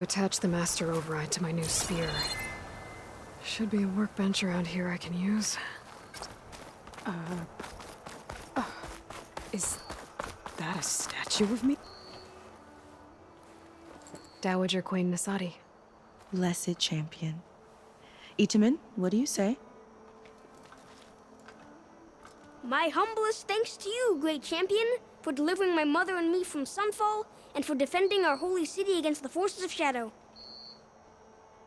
Attach the master override to my new spear. Should be a workbench around here I can use. Is that a statue of me? Dowager Queen Nasadi. Blessed champion. Itamen, what do you say? My humblest thanks to you, great champion, for delivering my mother and me from Sunfall, and for defending our holy city against the forces of Shadow.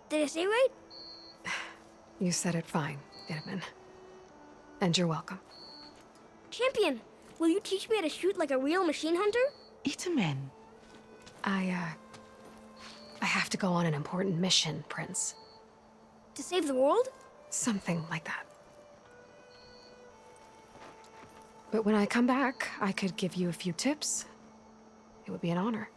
Did I say right? You said it fine, Itamen. And you're welcome. Champion, will you teach me how to shoot like a real machine hunter? Itamen. I have to go on an important mission, Prince. To save the world? Something like that. But when I come back, I could give you a few tips. It would be an honor.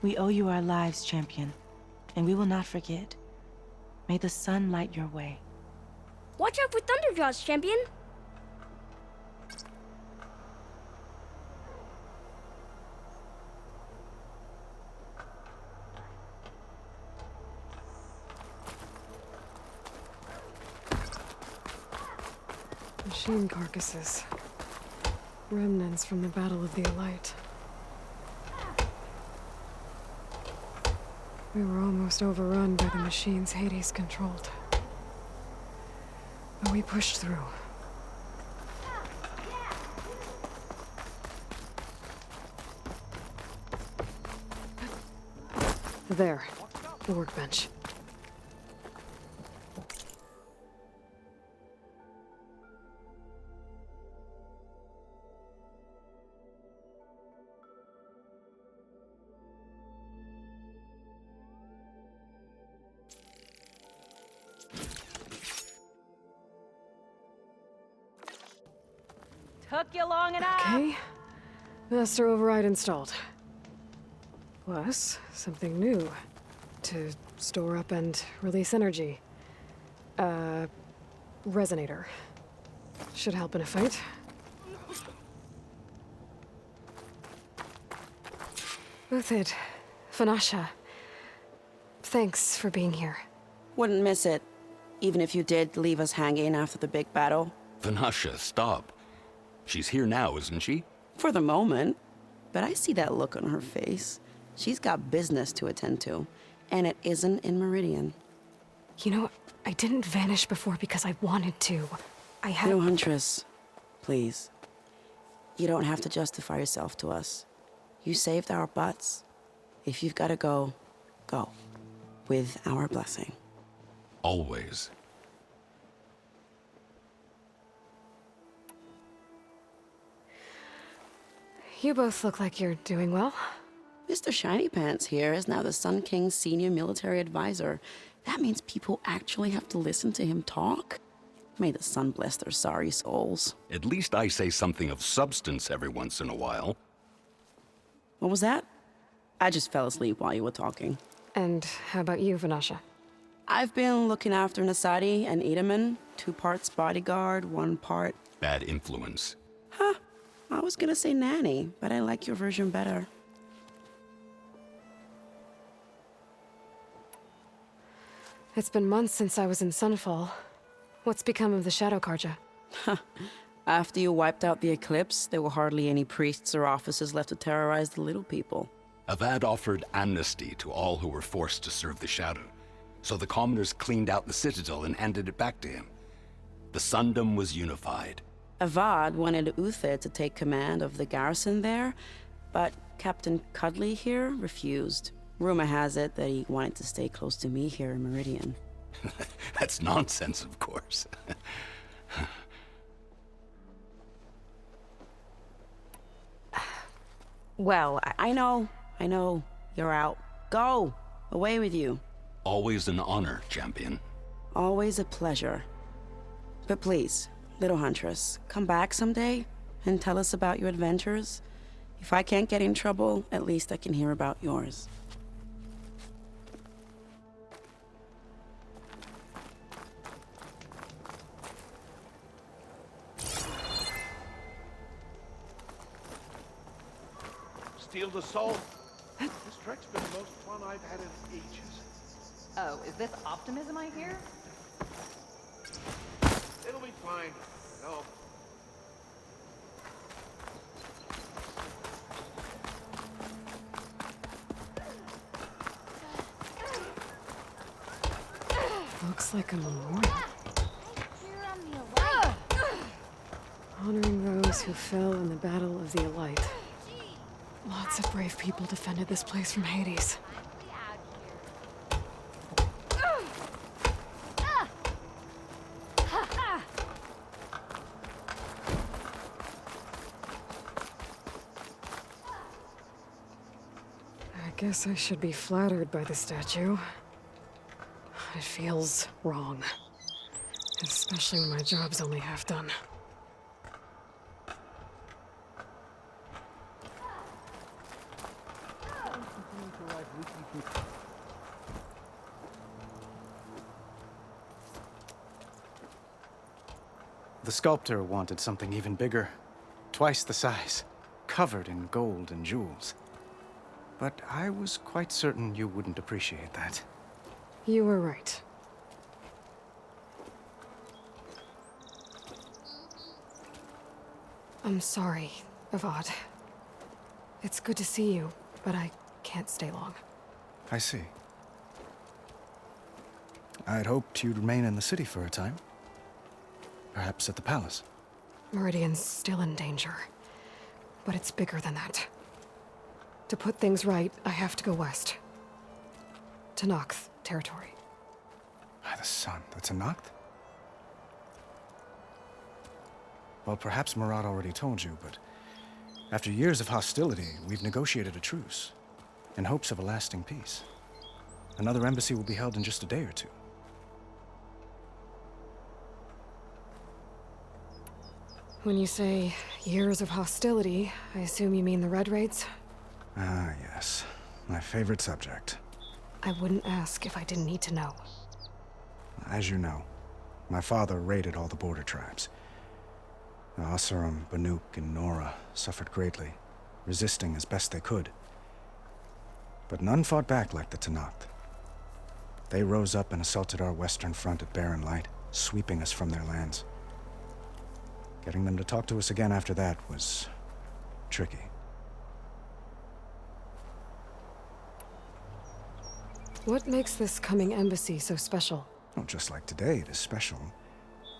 We owe you our lives, champion, and we will not forget. May the sun light your way. Watch out for Thunderjaws, champion! Machine carcasses. Remnants from the Battle of the Elite. We were almost overrun by the machines Hades controlled. But we pushed through. There, the workbench. Took you long enough. Okay. Master override installed. Plus, something new. To store up and release energy. Resonator. Should help in a fight. With it, Fanasha. Thanks for being here. Wouldn't miss it, even if you did leave us hanging after the big battle. Vanasha, stop. She's here now, isn't she? For the moment. But I see that look on her face. She's got business to attend to, and it isn't in Meridian. You know, I didn't vanish before because I wanted to. I had... No, Huntress. Please. You don't have to justify yourself to us. You saved our butts. If you've got to go, go. With our blessing. Always. You both look like you're doing well. Mr. Shiny Pants here is now the Sun King's senior military advisor. That means people actually have to listen to him talk? May the sun bless their sorry souls. At least I say something of substance every once in a while. What was that? I just fell asleep while you were talking. And how about you, Vanasha? I've been looking after Nasadi and Itamen. 2 parts bodyguard, 1 part... Bad influence. Huh. I was gonna say nanny, but I like your version better. It's been months since I was in Sunfall. What's become of the Shadow Karja? After you wiped out the eclipse, there were hardly any priests or officers left to terrorize the little people. Avad offered amnesty to all who were forced to serve the Shadow, so the commoners cleaned out the citadel and handed it back to him. The Sundom was unified. Avad wanted Uther to take command of the garrison there, but Captain Cudley here refused. Rumor has it that he wanted to stay close to me here in Meridian. That's nonsense, of course. Well, I know. You're out. Go! Away with you. Always an honor, champion. Always a pleasure. But please, little Huntress, come back someday and tell us about your adventures. If I can't get in trouble, at least I can hear about yours. steal the soul. This trek's been the most fun I've had in ages. Oh, is this optimism I hear? It'll be fine. No. Looks like a memorial. Honoring those who fell in the Battle of the Elite. Lots of brave people defended this place from Hades. I guess I should be flattered by the statue. It feels wrong. Especially when my job's only half done. The sculptor wanted something even bigger. Twice the size. Covered in gold and jewels. But I was quite certain you wouldn't appreciate that. You were right. I'm sorry, Avad. It's good to see you, but I can't stay long. I see. I'd hoped you'd remain in the city for a time. Perhaps at the palace. Meridian's still in danger. But it's bigger than that. To put things right, I have to go west. To Nox territory. By the sun, that's a Noct? Well, perhaps Murad already told you, but after years of hostility, we've negotiated a truce, in hopes of a lasting peace. Another embassy will be held in just a day or two. When you say years of hostility, I assume you mean the Red Raids? Ah, yes. My favorite subject. I wouldn't ask if I didn't need to know. As you know, my father raided all the border tribes. The Asuram, Banuk, and Nora suffered greatly, resisting as best they could. But none fought back like the Tenakth. They rose up and assaulted our western front at Barren Light, sweeping us from their lands. Getting them to talk to us again after that was tricky. What makes this coming embassy so special? Well, just like today, it is special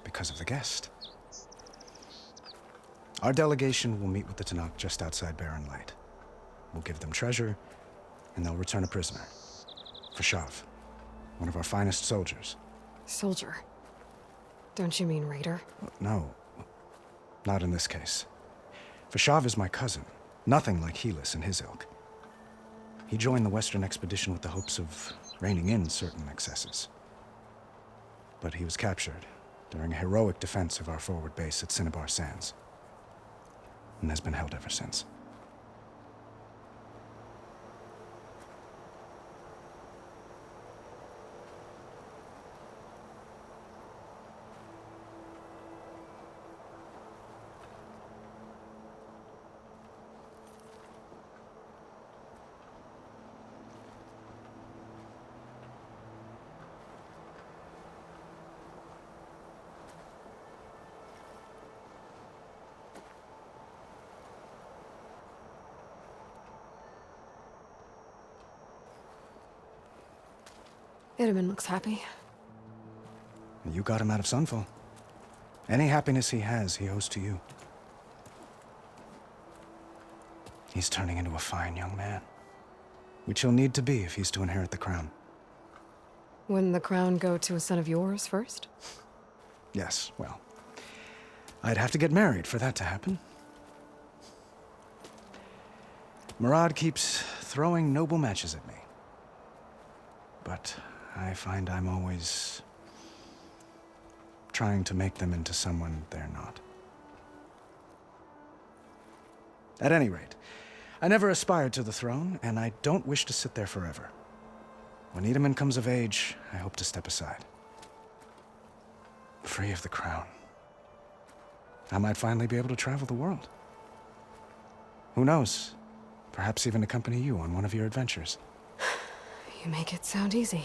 because of the guest. Our delegation will meet with the Tenakth just outside Barren Light. We'll give them treasure, and they'll return a prisoner. Fashav, one of our finest soldiers. Soldier. Don't you mean raider? No, not in this case. Fashav is my cousin, nothing like Helis and his ilk. He joined the Western expedition with the hopes of reining in certain excesses. But he was captured during a heroic defense of our forward base at Cinnabar Sands, and has been held ever since. Itaman looks happy. You got him out of Sunfall. Any happiness he has, he owes to you. He's turning into a fine young man, which he'll need to be if he's to inherit the crown. Wouldn't the crown go to a son of yours first? Yes, well, I'd have to get married for that to happen. Murad keeps throwing noble matches at me. But I find I'm always trying to make them into someone they're not. At any rate, I never aspired to the throne, and I don't wish to sit there forever. When Itaman comes of age, I hope to step aside. Free of the crown. I might finally be able to travel the world. Who knows? Perhaps even accompany you on one of your adventures. You make it sound easy.